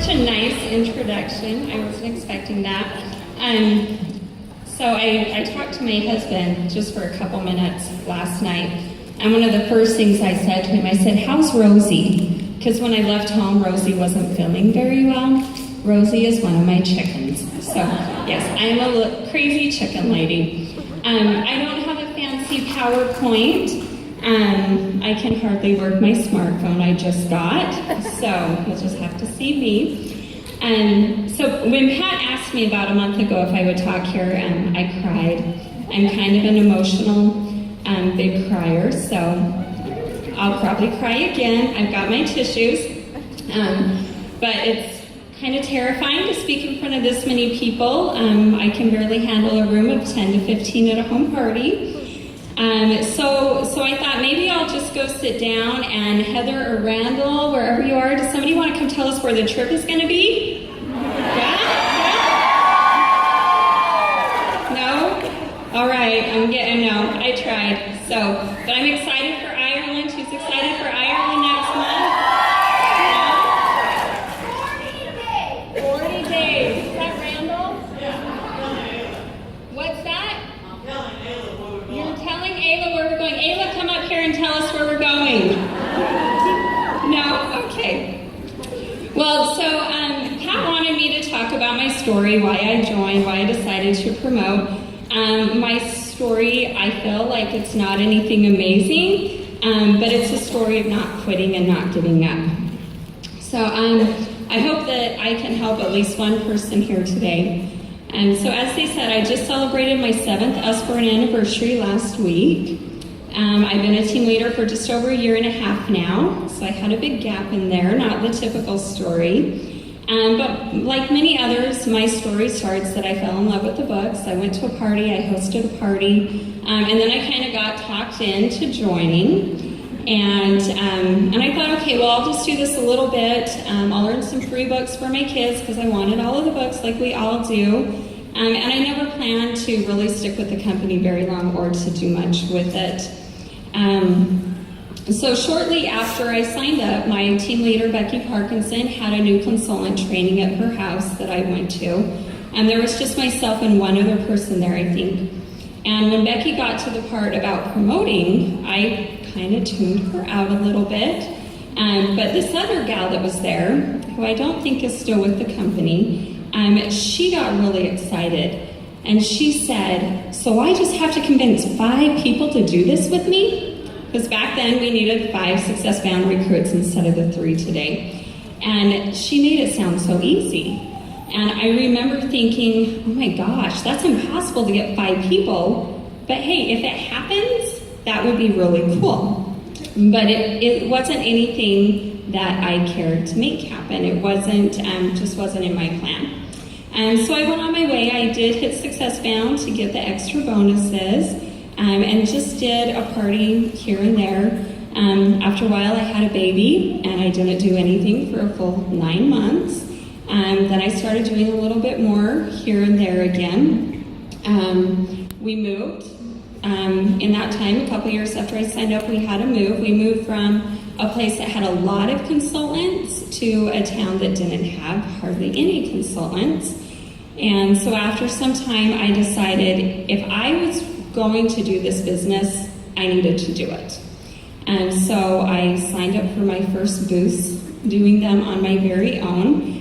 such a nice introduction. I wasn't expecting that. So I talked to my husband just for a couple minutes last night, and one of the first things I said to him, I said, "How's Rosie?" Because when I left home, Rosie wasn't feeling very well. Rosie is one of my chickens. So yes, I am a crazy chicken lady. I don't have a fancy PowerPoint. I can hardly work my smartphone I just got, so you'll just have to see me. So when Pat asked me about a month ago if I would talk here, I cried. I'm kind of an emotional, big crier, so I'll probably cry again. I've got my tissues, but it's kind of terrifying to speak in front of this many people. I can barely handle a room of 10 to 15 at a home party. So I thought maybe I'll just go sit down, and Heather or Randall, wherever you are, does somebody want to come tell us where the trip is going to be? Yeah? No? All right, no, I tried. But I'm excited for Ireland. Who's excited for Ireland next month? 40 days. Is that Randall? What's that? You're telling Ayla where we're going. Ayla, come up here and tell us where we're going. No? Okay. Well, so Pat wanted me to talk about my story, why I joined, why I decided to promote. My story, I feel like it's not anything amazing, but it's a story of not quitting and not giving up. So I hope that I can help at least one person here today. So as they said, I just celebrated my 7th Usborne anniversary last week. I've been a team leader for just over a year and a half now, so I had a big gap in there, not the typical story. But like many others, my story starts that I fell in love with the books. I went to a party, I hosted a party, and then I kind of got talked into joining. And I thought, okay, well, I'll just do this a little bit. I'll learn some free books for my kids because I wanted all of the books like we all do. And I never planned to really stick with the company very long or to do much with it. So shortly after I signed up, my team leader, Becky Parkinson, had a new consultant training at her house that I went to. And there was just myself and one other person there, I think. And when Becky got to the part about promoting, I kind of tuned her out a little bit. But this other gal that was there, who I don't think is still with the company, she got really excited. And she said, "So I just have to convince 5 people to do this with me?" Because back then we needed 5 success-bound recruits instead of the 3 today. And she made it sound so easy. And I remember thinking, oh my gosh, that's impossible to get 5 people. But hey, if it happens, that would be really cool. But it wasn't anything that I cared to make happen. It wasn't, just wasn't in my plan. So I went on my way. I did hit Success Bound to get the extra bonuses, and just did a party here and there. After a while, I had a baby, and I didn't do anything for a full 9 months. Then I started doing a little bit more here and there again. We moved. In that time, a couple years after I signed up, we had to move. We moved from a place that had a lot of consultants to a town that didn't have hardly any consultants. And so after some time, I decided if I was going to do this business, I needed to do it. And so I signed up for my first booths, doing them on my very own.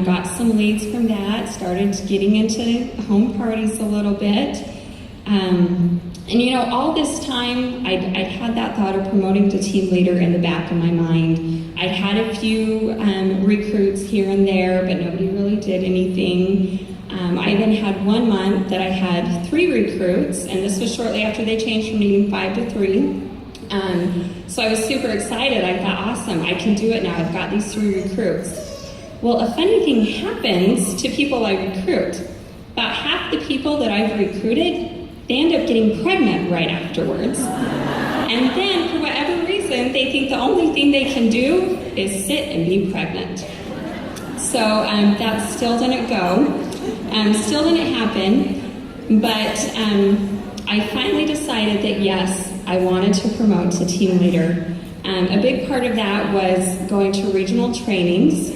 Got some leads from that, started getting into home parties a little bit. And you know, all this time, I'd had that thought of promoting to team leader in the back of my mind. I'd had a few recruits here and there, but nobody really did anything. I even had 1 month that I had 3 recruits, and this was shortly after they changed from needing 5 to 3. So I was super excited. I thought, awesome, I can do it now. I've got these 3 recruits. Well, a funny thing happens to people I recruit. About half the people that I've recruited, they end up getting pregnant right afterwards. And then, for whatever reason, they think the only thing they can do is sit and be pregnant. So that still didn't go. Still didn't happen. But I finally decided that, yes, I wanted to promote to team leader. A big part of that was going to regional trainings.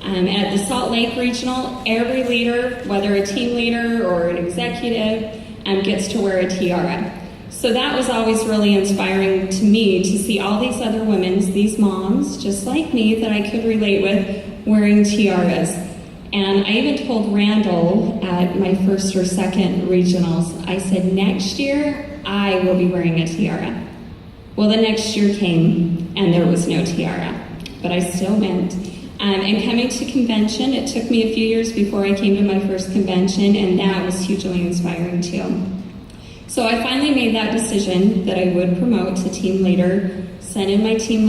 At the Salt Lake Regional, every leader, whether a team leader or an executive, gets to wear a tiara. So that was always really inspiring to me to see all these other women, these moms, just like me, that I could relate with, wearing tiaras. And I even told Randall at my first or second regionals, I said, next year, I will be wearing a tiara. Well, the next year came, and there was no tiara, but I still went. And coming to convention, it took me a few years before I came to my first convention, and that was hugely inspiring too. So I finally made that decision that I would promote to team leader, sent in my team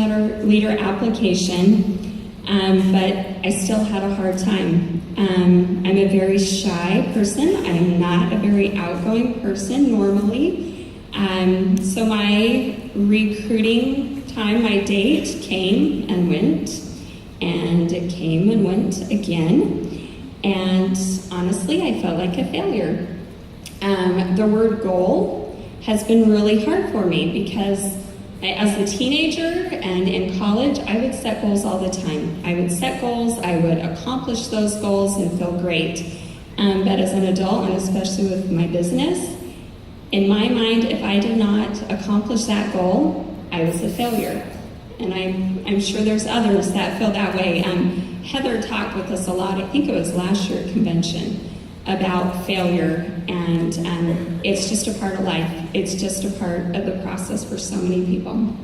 leader application, but I still had a hard time. I'm a very shy person. I'm not a very outgoing person normally. So my recruiting time, my date came and went, and it came and went again. And honestly, I felt like a failure. The word goal has been really hard for me because as a teenager and in college, I would set goals all the time. I would set goals, I would accomplish those goals and feel great. But as an adult, and especially with my business, in my mind, if I did not accomplish that goal, I was a failure. And I'm sure there's others that feel that way. Heather talked with us a lot, I think it was last year at convention, about failure, and it's just a part of life. It's just a part of the process for so many people.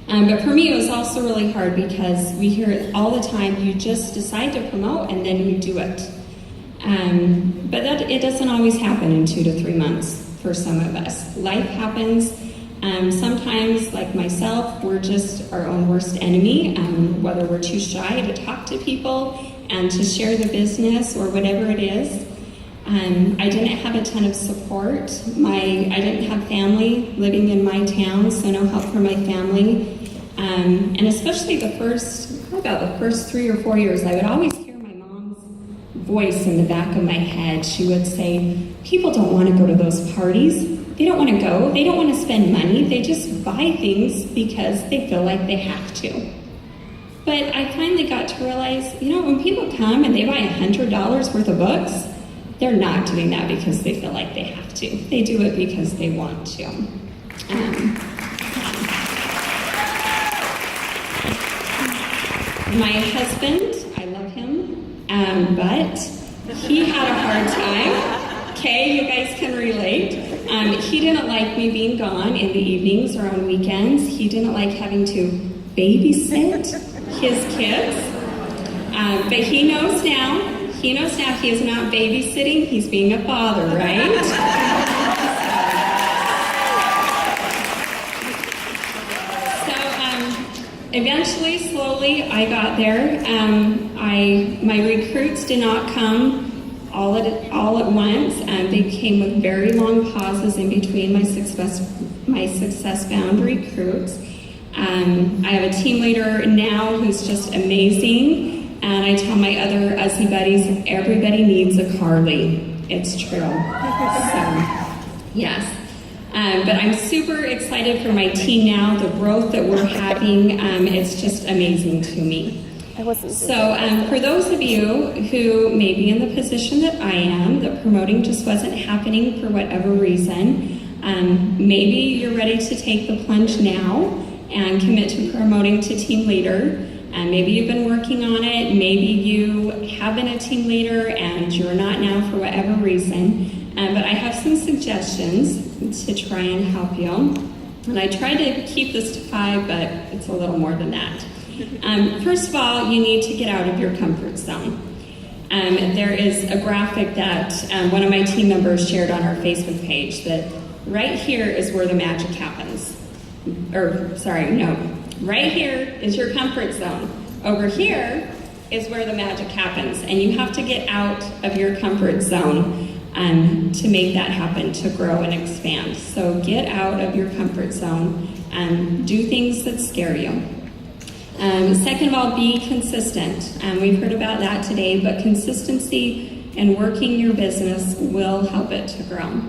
But for me, it was also really hard because we hear it all the time, you just decide to promote and then you do it. But it doesn't always happen in 2 to 3 months for some of us. Life happens. Sometimes, like myself, we're just our own worst enemy, whether we're too shy to talk to people and to share the business or whatever it is. I didn't have a ton of support. I didn't have family living in my town, so no help from my family. And especially the first 3 or 4 years, I would always hear my mom's voice in the back of my head. She would say, people don't want to go to those parties. They don't want to go. They don't want to spend money. They just buy things because they feel like they have to. But I finally got to realize, when people come and they buy $100 worth of books, they're not doing that because they feel like they have to. They do it because they want to. My husband, I love him, but he had a hard time. Okay, you guys can relate. He didn't like me being gone in the evenings or on weekends. He didn't like having to babysit his kids. But he knows now he is not babysitting, he's being a father, right? Eventually, slowly, I got there. My recruits did not come all at once. They came with very long pauses in between my success-bound recruits. I have a team leader now who's just amazing, and I tell my other Aussie buddies, everybody needs a Carly. It's true. So, yes. But I'm super excited for my team now, the growth that we're having. It's just amazing to me. So for those of you who may be in the position that I am, that promoting just wasn't happening for whatever reason, maybe you're ready to take the plunge now and commit to promoting to team leader. Maybe you've been working on it, maybe you have been a team leader and you're not now for whatever reason. But I have some suggestions to try and help you. And I tried to keep this to 5, but it's a little more than that. First of all, you need to get out of your comfort zone. There is a graphic that one of my team members shared on our Facebook page that right here is where the magic happens. Right here is your comfort zone. Over here is where the magic happens, and you have to get out of your comfort zone to make that happen, to grow and expand. So get out of your comfort zone and do things that scare you. Second of all, be consistent. We've heard about that today, but consistency in working your business will help it to grow.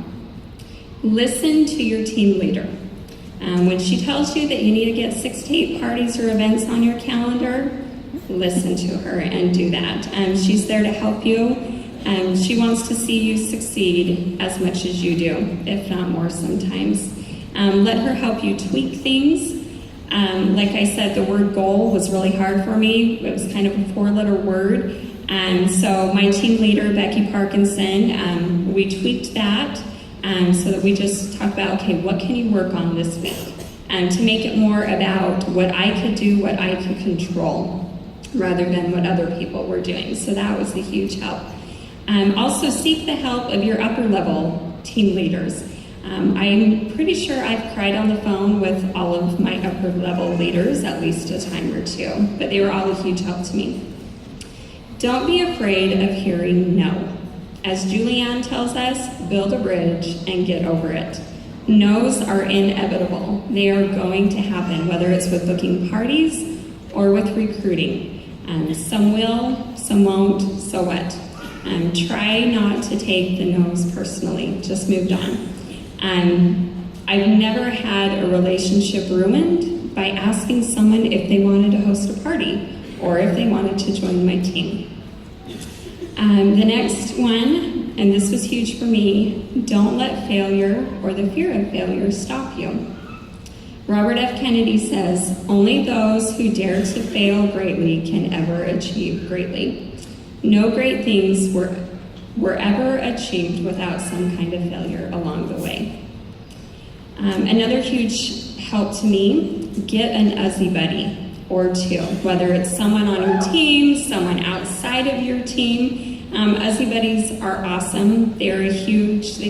Listen to your team leader. When she tells you that you need to get 6 to 8 parties or events on your calendar, listen to her and do that. She's there to help you. She wants to see you succeed as much as you do, if not more sometimes. Let her help you tweak things. Like I said, the word goal was really hard for me. It was kind of a 4-letter word. So my team leader, Becky Parkinson, we tweaked that so that we just talk about, okay, what can you work on this week? To make it more about what I could do, what I could control, rather than what other people were doing. So that was a huge help. Also seek the help of your upper level team leaders. I'm pretty sure I've cried on the phone with all of my upper level leaders at least a time or two, but they were all a huge help to me. Don't be afraid of hearing no. As Julianne tells us, build a bridge and get over it. No's are inevitable. They are going to happen, whether it's with booking parties or with recruiting. Some will, some won't, so what? Try not to take the no's personally. Just moved on. I've never had a relationship ruined by asking someone if they wanted to host a party or if they wanted to join my team. The next one, and this was huge for me, don't let failure or the fear of failure stop you. Robert F. Kennedy says, only those who dare to fail greatly can ever achieve greatly. No great things were ever achieved without some kind of failure along the way. Another huge help to me, get an Uzzy buddy or two, whether it's someone on your team, someone outside of your team. Uzzy buddies are awesome. They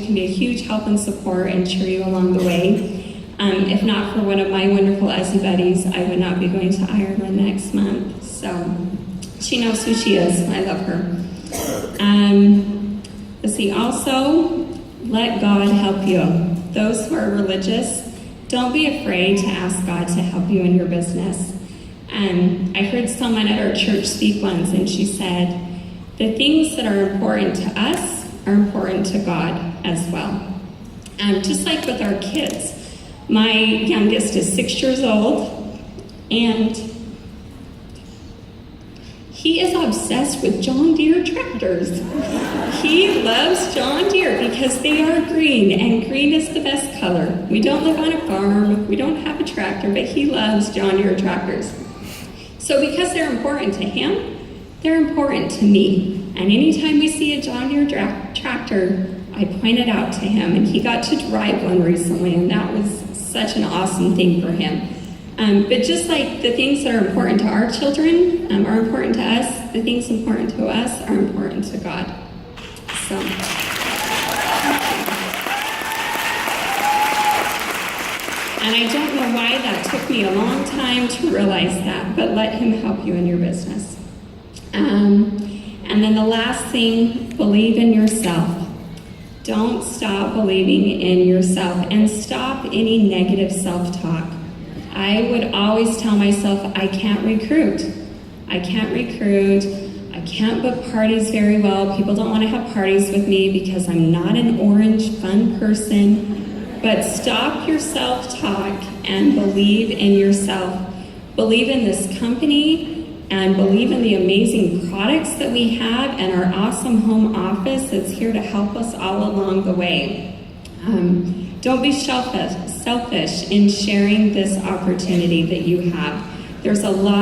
can be a huge help and support and cheer you along the way. If not for one of my wonderful Uzzy buddies, I would not be going to Ireland next month. So she knows who she is. I love her. Let's see, also, let God help you. Those who are religious, don't be afraid to ask God to help you in your business. I heard someone at our church speak once, and she said, the things that are important to us are important to God as well. Just like with our kids. My youngest is 6 years old, and he is obsessed with John Deere tractors. He loves John Deere because they are green, and green is the best color. We don't live on a farm, we don't have a tractor, but he loves John Deere tractors. So because they're important to him, they're important to me. And anytime we see a John Deere tractor, I point it out to him, and he got to drive one recently, and that was such an awesome thing for him. But just like the things that are important to our children are important to us, the things important to us are important to God. So. And I don't know why that took me a long time to realize that, but let him help you in your business. And then the last thing, believe in yourself. Don't stop believing in yourself and stop any negative self-talk. I would always tell myself, I can't recruit. I can't book parties very well. People don't want to have parties with me because I'm not an orange, fun person. But stop your self-talk and believe in yourself. Believe in this company and believe in the amazing products that we have and our awesome home office that's here to help us all along the way. Don't be selfish in sharing this opportunity that you have. There's a lot